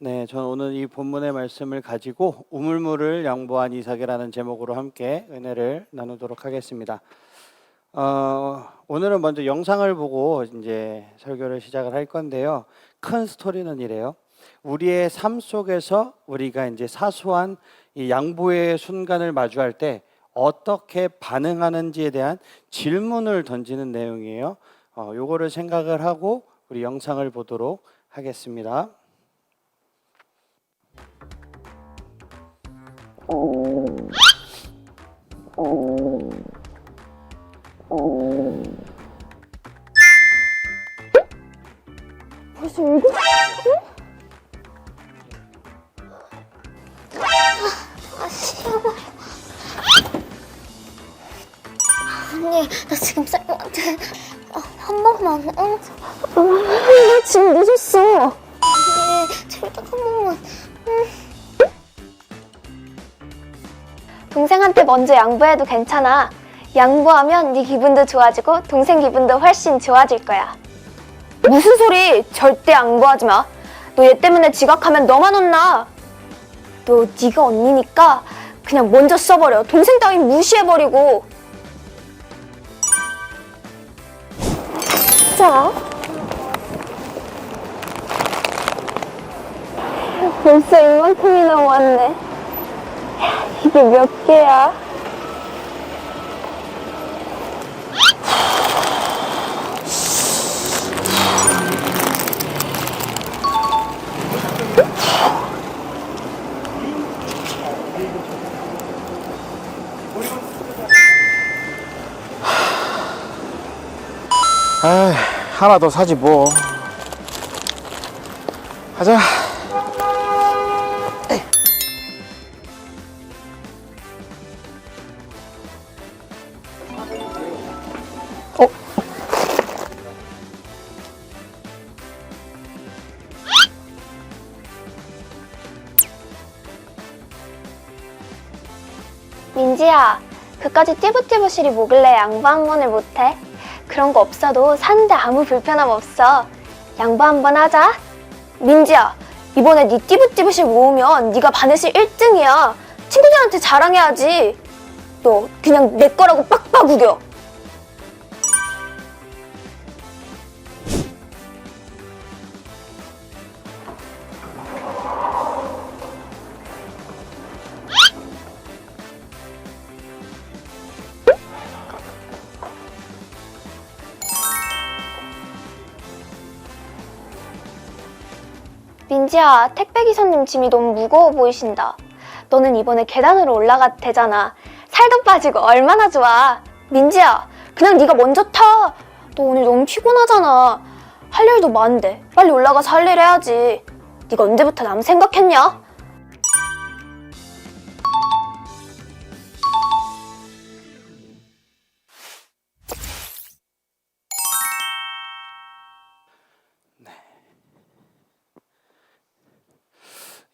네, 저는 오늘 이 본문의 말씀을 가지고 우물물을 양보한 이삭이라는 제목으로 함께 은혜를 나누도록 하겠습니다. 오늘은 먼저 영상을 보고 이제 설교를 시작을 할 건데요. 큰 스토리는 이래요. 우리의 삶 속에서 우리가 이제 사소한 이 양보의 순간을 마주할 때 어떻게 반응하는지에 대한 질문을 던지는 내용이에요. 요거를 생각을 하고 우리 영상을 보도록 하겠습니다. 벌써 7시? 시험을. 아니, 나 지금 쌤한테 한 번만. 나 지금 늦었어. 아니, 제발 딱 한 번만. 동생한테 먼저 양보해도 괜찮아. 양보하면 네 기분도 좋아지고 동생 기분도 훨씬 좋아질 거야. 무슨 소리? 절대 양보하지 마. 너 얘 때문에 지각하면 너만 혼나. 너 네가 언니니까 그냥 먼저 써버려. 동생 따윈 무시해버리고. 자. 벌써 이만큼이나 모았네. 이게 몇 개야? 아, 하나 더 사지 뭐. 가자. 민지야, 그까지 띠부띠부실이 뭐길래 양보 한 번을 못해? 그런 거 없어도 사는데 아무 불편함 없어. 양보 한 번 하자. 민지야, 이번에 네 띠부띠부실 모으면 네가 반에서 1등이야. 친구들한테 자랑해야지. 너 그냥 내 거라고 빡빡 우겨. 민지야, 택배기사님 짐이 너무 무거워 보이신다. 너는 이번에 계단으로 올라갔대잖아. 살도 빠지고 얼마나 좋아. 민지야, 그냥 네가 먼저 타. 너 오늘 너무 피곤하잖아. 할 일도 많은데 빨리 올라가서 할 일 해야지. 네가 언제부터 남 생각했냐?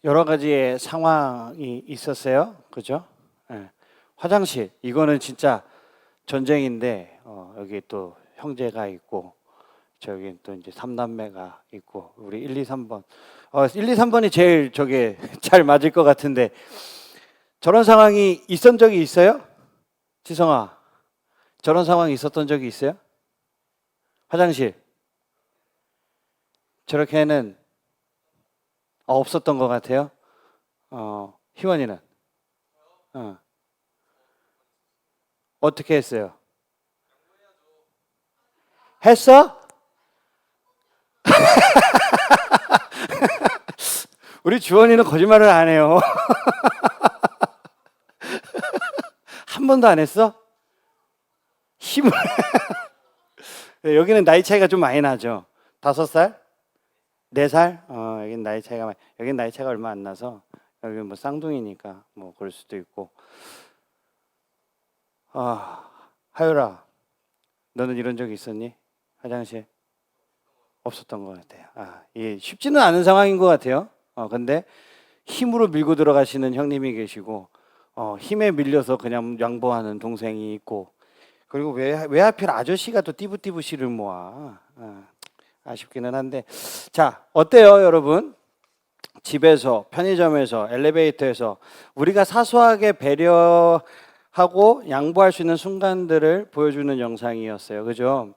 여러 가지의 상황이 있었어요. 그죠? 네. 화장실, 이거는 진짜 전쟁인데, 여기 또 형제가 있고, 저기 또 이제 3남매가 있고, 우리 1, 2, 3번. 1, 2, 3번이 제일 저게 잘 맞을 것 같은데, 저런 상황이 있었던 적이 있어요? 지성아, 저런 상황이 있었던 적이 있어요? 화장실. 저렇게는 없었던 것 같아요. 희원이는 어떻게 했어요? 했어? 우리 주원이는 거짓말을 안 해요. 한 번도 안 했어? 힘을. 여기는 나이 차이가 좀 많이 나죠. 5살? 4살? 여긴 나이 차이가 여긴 나이 차이가 얼마 안 나서 여기 뭐 쌍둥이니까 뭐 그럴 수도 있고. 하율아, 너는 이런 적 있었니? 화장실? 없었던 것 같아요. 이게 쉽지는 않은 상황인 것 같아요. 근데 힘으로 밀고 들어가시는 형님이 계시고, 힘에 밀려서 그냥 양보하는 동생이 있고, 그리고 왜 하필 아저씨가 또 띠부띠부씨를 모아? 아쉽기는 한데, 자, 어때요, 여러분? 집에서, 편의점에서, 엘리베이터에서 우리가 사소하게 배려하고 양보할 수 있는 순간들을 보여주는 영상이었어요. 그죠?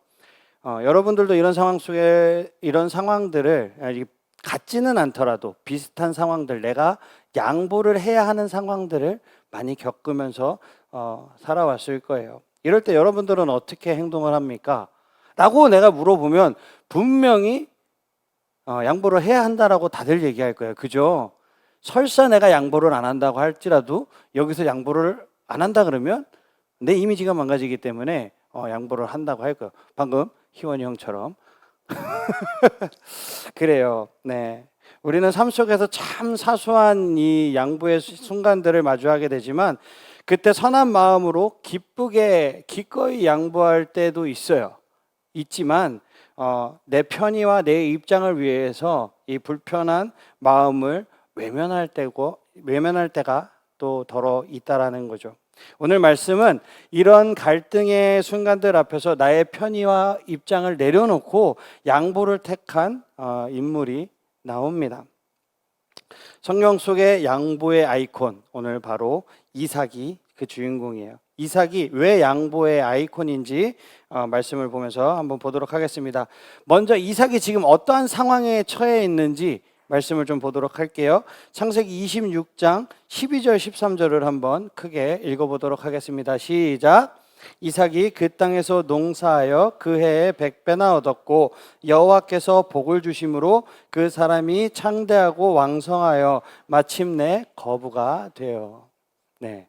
여러분들도 이런 상황 속에 이런 상황들을 같지는 않더라도 비슷한 상황들, 내가 양보를 해야 하는 상황들을 많이 겪으면서 살아왔을 거예요. 이럴 때 여러분들은 어떻게 행동을 합니까? 라고 내가 물어보면 분명히 양보를 해야 한다라고 다들 얘기할 거예요. 그죠? 설사 내가 양보를 안 한다고 할지라도 여기서 양보를 안 한다 그러면 내 이미지가 망가지기 때문에 양보를 한다고 할 거예요. 방금 희원이 형처럼. 그래요. 네. 우리는 삶 속에서 참 사소한 이 양보의 순간들을 마주하게 되지만 그때 선한 마음으로 기쁘게 기꺼이 양보할 때도 있지만 내 편의와 내 입장을 위해서 이 불편한 마음을 외면할 때가 또 더러 있다라는 거죠. 오늘 말씀은 이런 갈등의 순간들 앞에서 나의 편의와 입장을 내려놓고 양보를 택한 인물이 나옵니다. 성경 속의 양보의 아이콘, 오늘 바로 이삭이 그 주인공이에요. 이삭이 왜 양보의 아이콘인지 말씀을 보면서 한번 보도록 하겠습니다. 먼저 이삭이 지금 어떠한 상황에 처해 있는지 말씀을 좀 보도록 할게요. 창세기 26장 12절 13절을 한번 크게 읽어보도록 하겠습니다. 시작. 이삭이 그 땅에서 농사하여 그 해에 100배나 얻었고 여호와께서 복을 주심으로 그 사람이 창대하고 왕성하여 마침내 거부가 되어. 네.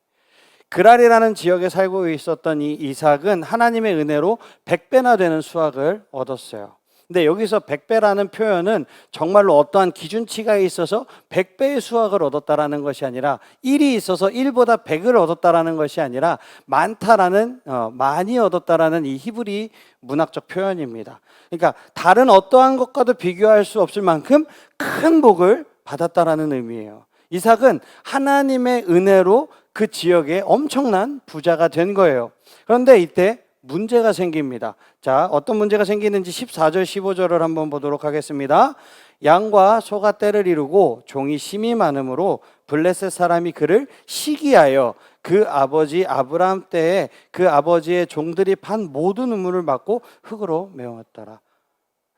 그랄이라는 지역에 살고 있었던 이 이삭은 하나님의 은혜로 100배나 되는 수확을 얻었어요. 근데 여기서 100배라는 표현은 정말로 어떠한 기준치가 있어서 100배의 수확을 얻었다라는 것이 아니라 1이 있어서 1보다 100을 얻었다라는 것이 아니라 많다라는 많이 얻었다라는 이 히브리 문학적 표현입니다. 그러니까 다른 어떠한 것과도 비교할 수 없을 만큼 큰 복을 받았다라는 의미예요. 이삭은 하나님의 은혜로 그 지역에 엄청난 부자가 된 거예요. 그런데 이때 문제가 생깁니다. 자, 어떤 문제가 생기는지 14절 15절을 한번 보도록 하겠습니다. 양과 소가 때를 이루고 종이 심이 많음으로 블레셋 사람이 그를 시기하여 그 아버지 아브라함 때에 그 아버지의 종들이 판 모든 우물을 막고 흙으로 메웠더라.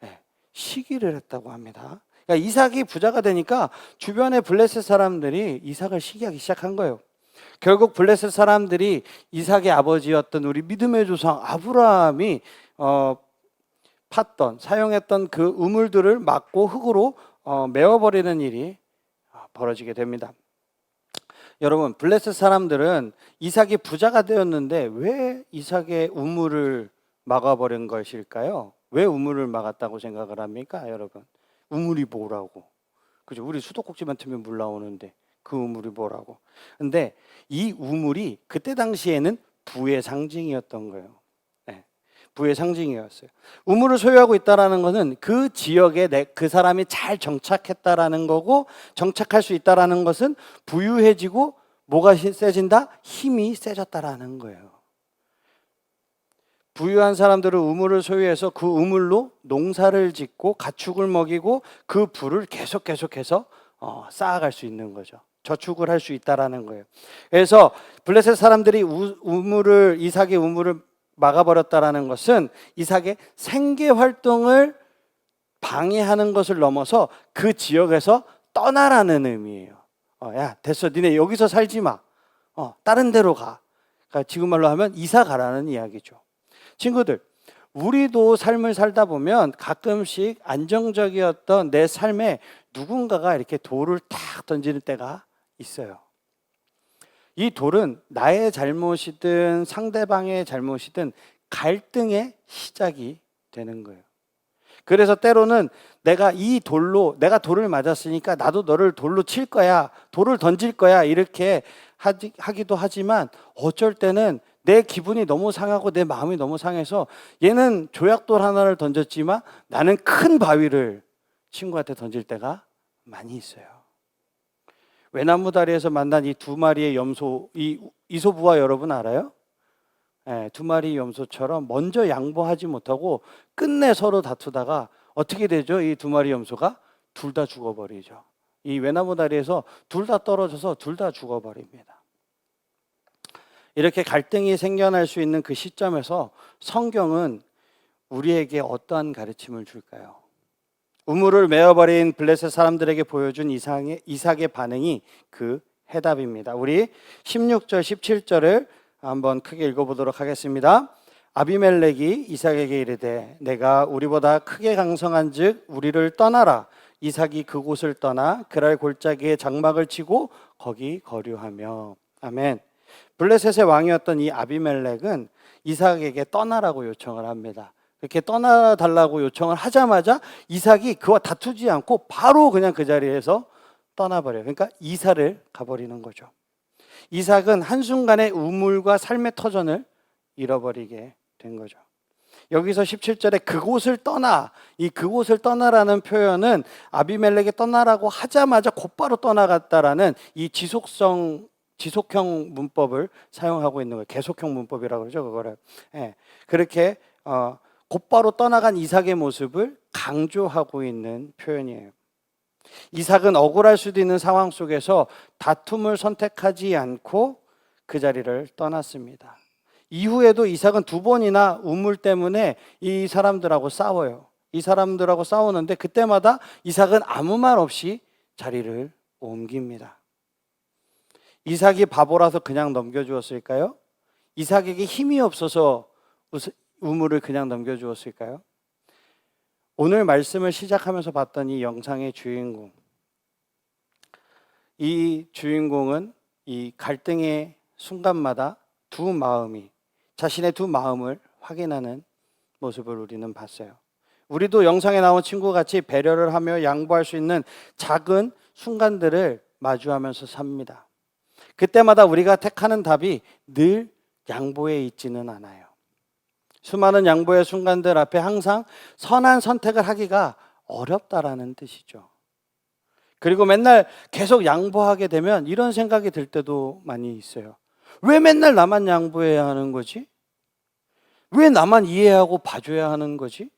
네, 시기를 했다고 합니다. 그러니까 이삭이 부자가 되니까 주변의 블레셋 사람들이 이삭을 시기하기 시작한 거예요. 결국 블레셋 사람들이 이삭의 아버지였던 우리 믿음의 조상 아브라함이 사용했던 그 우물들을 막고 흙으로 메워버리는 일이 벌어지게 됩니다. 여러분, 블레셋 사람들은 이삭이 부자가 되었는데 왜 이삭의 우물을 막아버린 것일까요? 왜 우물을 막았다고 생각을 합니까, 여러분? 우물이 뭐라고? 그죠? 우리 수도꼭지만 트면 물 나오는데 그 우물이 뭐라고? 근데 이 우물이 그때 당시에는 부의 상징이었던 거예요. 네, 부의 상징이었어요. 우물을 소유하고 있다라는 것은 그 지역에 그 사람이 잘 정착했다라는 거고, 정착할 수 있다라는 것은 부유해지고 뭐가 세진다? 힘이 세졌다라는 거예요. 부유한 사람들은 우물을 소유해서 그 우물로 농사를 짓고 가축을 먹이고 그 부를 계속해서 쌓아갈 수 있는 거죠. 저축을 할 수 있다라는 거예요. 그래서 블레셋 사람들이 이삭의 우물을 막아버렸다라는 것은 이삭의 생계 활동을 방해하는 것을 넘어서 그 지역에서 떠나라는 의미예요. 야, 됐어, 니네 여기서 살지 마. 다른 데로 가. 그러니까 지금 말로 하면 이사 가라는 이야기죠. 친구들, 우리도 삶을 살다 보면 가끔씩 안정적이었던 내 삶에 누군가가 이렇게 돌을 탁 던지는 때가 있어요. 이 돌은 나의 잘못이든 상대방의 잘못이든 갈등의 시작이 되는 거예요. 그래서 때로는 내가 돌을 맞았으니까 나도 너를 돌로 칠 거야, 돌을 던질 거야, 이렇게 하기도 하지만 어쩔 때는 내 기분이 너무 상하고 내 마음이 너무 상해서 얘는 조약돌 하나를 던졌지만 나는 큰 바위를 친구한테 던질 때가 많이 있어요. 외나무 다리에서 만난 이 두 마리의 염소, 이 이소부화 여러분 알아요? 네, 두 마리 염소처럼 먼저 양보하지 못하고 끝내 서로 다투다가 어떻게 되죠? 이 두 마리 염소가 둘 다 죽어버리죠. 이 외나무 다리에서 둘 다 떨어져서 둘 다 죽어버립니다. 이렇게 갈등이 생겨날 수 있는 그 시점에서 성경은 우리에게 어떠한 가르침을 줄까요? 우물을 메어버린 블레셋 사람들에게 보여준 이삭의 반응이 그 해답입니다. 우리 16절, 17절을 한번 크게 읽어보도록 하겠습니다. 아비멜렉이 이삭에게 이르되 내가 우리보다 크게 강성한즉 우리를 떠나라. 이삭이 그곳을 떠나 그랄 골짜기에 장막을 치고 거기 거류하며. 아멘. 블레셋의 왕이었던 이 아비멜렉은 이삭에게 떠나라고 요청을 합니다. 이렇게 떠나달라고 요청을 하자마자 이삭이 그와 다투지 않고 바로 그냥 그 자리에서 떠나버려요. 그러니까 이사를 가버리는 거죠. 이삭은 한순간에 우물과 삶의 터전을 잃어버리게 된 거죠. 여기서 17절에 그곳을 떠나, 이 그곳을 떠나라는 표현은 아비멜렉이 떠나라고 하자마자 곧바로 떠나갔다라는 이 지속형 문법을 사용하고 있는 거예요. 계속형 문법이라고 그러죠, 그거를. 예, 그렇게 곧바로 떠나간 이삭의 모습을 강조하고 있는 표현이에요. 이삭은 억울할 수도 있는 상황 속에서 다툼을 선택하지 않고 그 자리를 떠났습니다. 이후에도 이삭은 2번이나 우물 때문에 이 사람들하고 싸워요. 이 사람들하고 싸우는데 그때마다 이삭은 아무 말 없이 자리를 옮깁니다. 이삭이 바보라서 그냥 넘겨주었을까요? 이삭에게 힘이 없어서 우물을 그냥 넘겨주었을까요? 오늘 말씀을 시작하면서 봤던 이 영상의 주인공, 이 주인공은 이 갈등의 순간마다 자신의 두 마음을 확인하는 모습을 우리는 봤어요. 우리도 영상에 나온 친구같이 배려를 하며 양보할 수 있는 작은 순간들을 마주하면서 삽니다. 그때마다 우리가 택하는 답이 늘 양보에 있지는 않아요. 수많은 양보의 순간들 앞에 항상 선한 선택을 하기가 어렵다라는 뜻이죠. 그리고 맨날 계속 양보하게 되면 이런 생각이 들 때도 많이 있어요. 왜 맨날 나만 양보해야 하는 거지? 왜 나만 이해하고 봐줘야 하는 거지?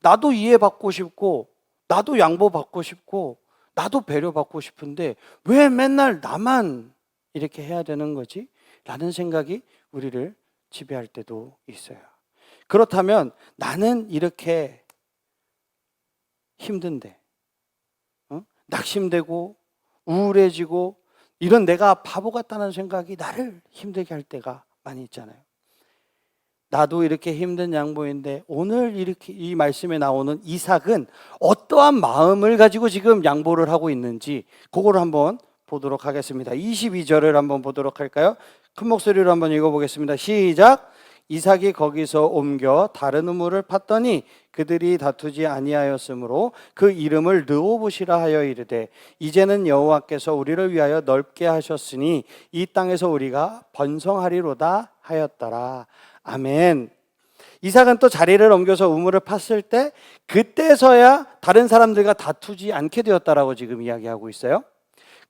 나도 이해받고 싶고 나도 양보받고 싶고 나도 배려받고 싶은데 왜 맨날 나만 이렇게 해야 되는 거지? 라는 생각이 우리를 지배할 때도 있어요. 그렇다면 나는 이렇게 힘든데 낙심되고 우울해지고 이런 내가 바보 같다는 생각이 나를 힘들게 할 때가 많이 있잖아요. 나도 이렇게 힘든 양보인데 오늘 이렇게 이 말씀에 나오는 이삭은 어떠한 마음을 가지고 지금 양보를 하고 있는지 그거를 한번 보도록 하겠습니다. 22절을 한번 보도록 할까요? 큰 목소리로 한번 읽어보겠습니다. 시작. 이삭이 거기서 옮겨 다른 우물을 팠더니 그들이 다투지 아니하였으므로 그 이름을 르호봇이라 하여 이르되 이제는 여호와께서 우리를 위하여 넓게 하셨으니 이 땅에서 우리가 번성하리로다 하였더라. 아멘. 이삭은 또 자리를 옮겨서 우물을 팠을 때 그때서야 다른 사람들과 다투지 않게 되었다라고 지금 이야기하고 있어요.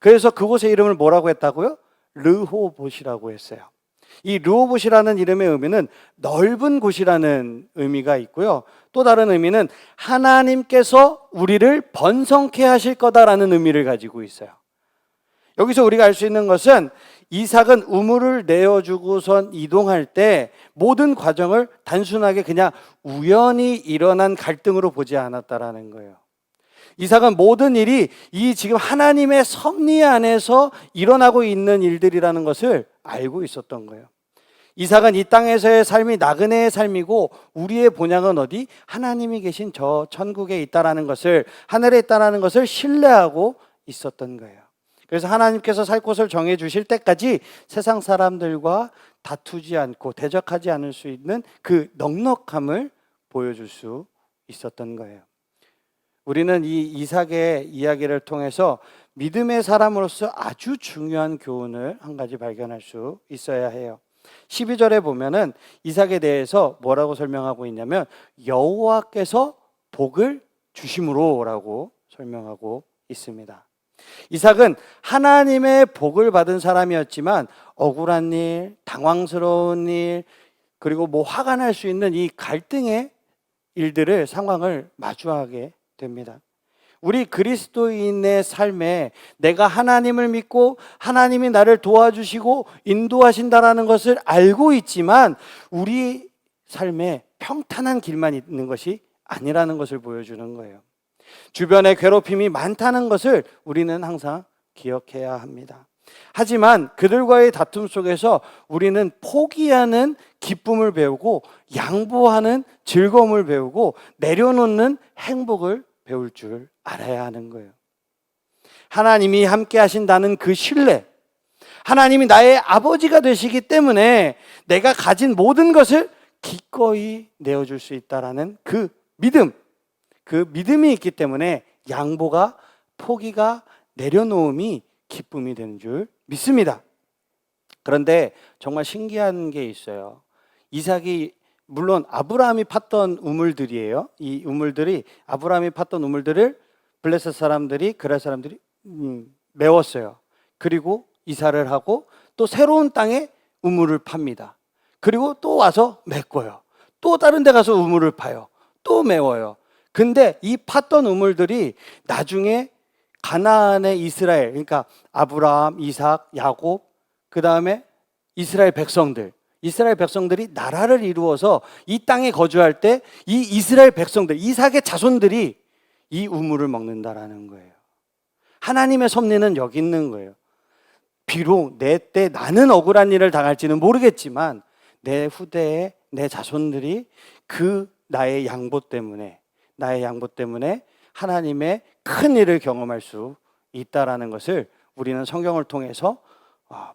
그래서 그곳의 이름을 뭐라고 했다고요? 르호봇이라고 했어요. 이 르호봇이라는 이름의 의미는 넓은 곳이라는 의미가 있고요. 또 다른 의미는 하나님께서 우리를 번성케 하실 거다라는 의미를 가지고 있어요. 여기서 우리가 알 수 있는 것은 이삭은 우물을 내어주고선 이동할 때 모든 과정을 단순하게 그냥 우연히 일어난 갈등으로 보지 않았다라는 거예요. 이삭은 모든 일이 이 지금 하나님의 섭리 안에서 일어나고 있는 일들이라는 것을 알고 있었던 거예요. 이삭은 이 땅에서의 삶이 나그네의 삶이고 우리의 본향은 어디? 하나님이 계신 저 천국에 있다라는 것을, 하늘에 있다라는 것을 신뢰하고 있었던 거예요. 그래서 하나님께서 살 곳을 정해 주실 때까지 세상 사람들과 다투지 않고 대적하지 않을 수 있는 그 넉넉함을 보여줄 수 있었던 거예요. 우리는 이 이삭의 이야기를 통해서 믿음의 사람으로서 아주 중요한 교훈을 한 가지 발견할 수 있어야 해요. 12절에 보면은 이삭에 대해서 뭐라고 설명하고 있냐면 여호와께서 복을 주심으로라고 설명하고 있습니다. 이삭은 하나님의 복을 받은 사람이었지만 억울한 일, 당황스러운 일, 그리고 화가 날 수 있는 이 갈등의 일들을, 상황을 마주하게 됩니다. 우리 그리스도인의 삶에 내가 하나님을 믿고 하나님이 나를 도와주시고 인도하신다라는 것을 알고 있지만 우리 삶에 평탄한 길만 있는 것이 아니라는 것을 보여주는 거예요. 주변에 괴롭힘이 많다는 것을 우리는 항상 기억해야 합니다. 하지만 그들과의 다툼 속에서 우리는 포기하는 기쁨을 배우고 양보하는 즐거움을 배우고 내려놓는 행복을 배울 줄 알아야 하는 거예요. 하나님이 함께 하신다는 그 신뢰, 하나님이 나의 아버지가 되시기 때문에 내가 가진 모든 것을 기꺼이 내어줄 수 있다라는 그 믿음, 그 믿음이 있기 때문에 양보가, 포기가, 내려놓음이 기쁨이 되는 줄 믿습니다. 그런데 정말 신기한 게 있어요. 이삭이, 물론 아브라함이 팠던 우물들이에요. 이 우물들이, 아브라함이 팠던 우물들을 블레셋 사람들이, 그랄 사람들이 메웠어요. 그리고 이사를 하고 또 새로운 땅에 우물을 팝니다. 그리고 또 와서 메꿔요. 또 다른 데 가서 우물을 파요. 또 메워요. 근데 이 팠던 우물들이 나중에 가나안의 이스라엘, 그러니까 아브라함, 이삭, 야곱, 그 다음에 이스라엘 백성들이 나라를 이루어서 이 땅에 거주할 때 이 이스라엘 백성들, 이삭의 자손들이 이 우물을 먹는다라는 거예요. 하나님의 섭리는 여기 있는 거예요. 비록 내 때 나는 억울한 일을 당할지는 모르겠지만 내 후대에 내 자손들이 그 나의 양보 때문에 하나님의 큰 일을 경험할 수 있다라는 것을 우리는 성경을 통해서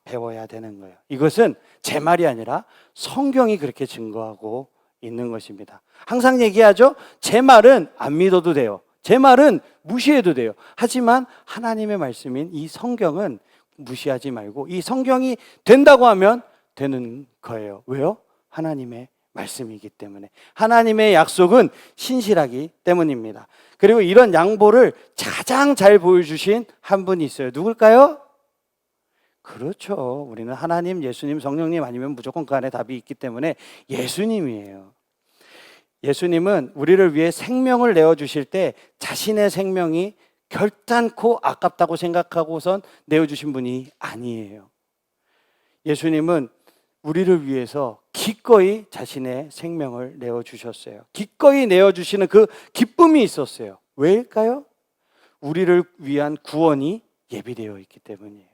배워야 되는 거예요. 이것은 제 말이 아니라 성경이 그렇게 증거하고 있는 것입니다. 항상 얘기하죠. 제 말은 안 믿어도 돼요. 제 말은 무시해도 돼요. 하지만 하나님의 말씀인 이 성경은 무시하지 말고 이 성경이 된다고 하면 되는 거예요. 왜요? 하나님의 말씀이기 때문에, 하나님의 약속은 신실하기 때문입니다. 그리고 이런 양보를 가장 잘 보여주신 한 분이 있어요. 누굴까요? 그렇죠. 우리는 하나님, 예수님, 성령님 아니면 무조건 그 안에 답이 있기 때문에 예수님이에요. 예수님은 우리를 위해 생명을 내어주실 때 자신의 생명이 결단코 아깝다고 생각하고선 내어주신 분이 아니에요. 예수님은 우리를 위해서 기꺼이 자신의 생명을 내어주셨어요. 기꺼이 내어주시는 그 기쁨이 있었어요. 왜일까요? 우리를 위한 구원이 예비되어 있기 때문이에요.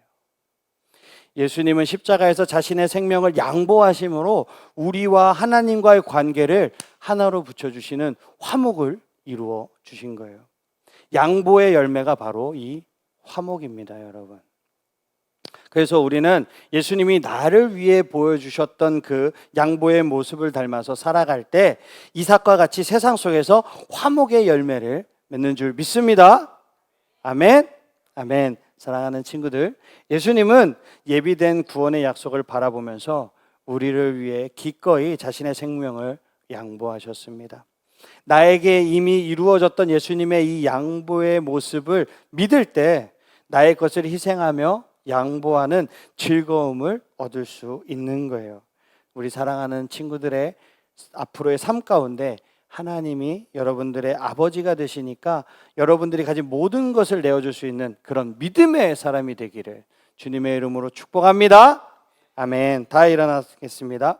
예수님은 십자가에서 자신의 생명을 양보하심으로 우리와 하나님과의 관계를 하나로 붙여주시는 화목을 이루어 주신 거예요. 양보의 열매가 바로 이 화목입니다, 여러분. 그래서 우리는 예수님이 나를 위해 보여주셨던 그 양보의 모습을 닮아서 살아갈 때 이삭과 같이 세상 속에서 화목의 열매를 맺는 줄 믿습니다. 아멘. 아멘. 사랑하는 친구들, 예수님은 예비된 구원의 약속을 바라보면서 우리를 위해 기꺼이 자신의 생명을 양보하셨습니다. 나에게 이미 이루어졌던 예수님의 이 양보의 모습을 믿을 때 나의 것을 희생하며 양보하는 즐거움을 얻을 수 있는 거예요. 우리 사랑하는 친구들의 앞으로의 삶 가운데 하나님이 여러분들의 아버지가 되시니까 여러분들이 가진 모든 것을 내어줄 수 있는 그런 믿음의 사람이 되기를 주님의 이름으로 축복합니다. 아멘. 다 일어나겠습니다.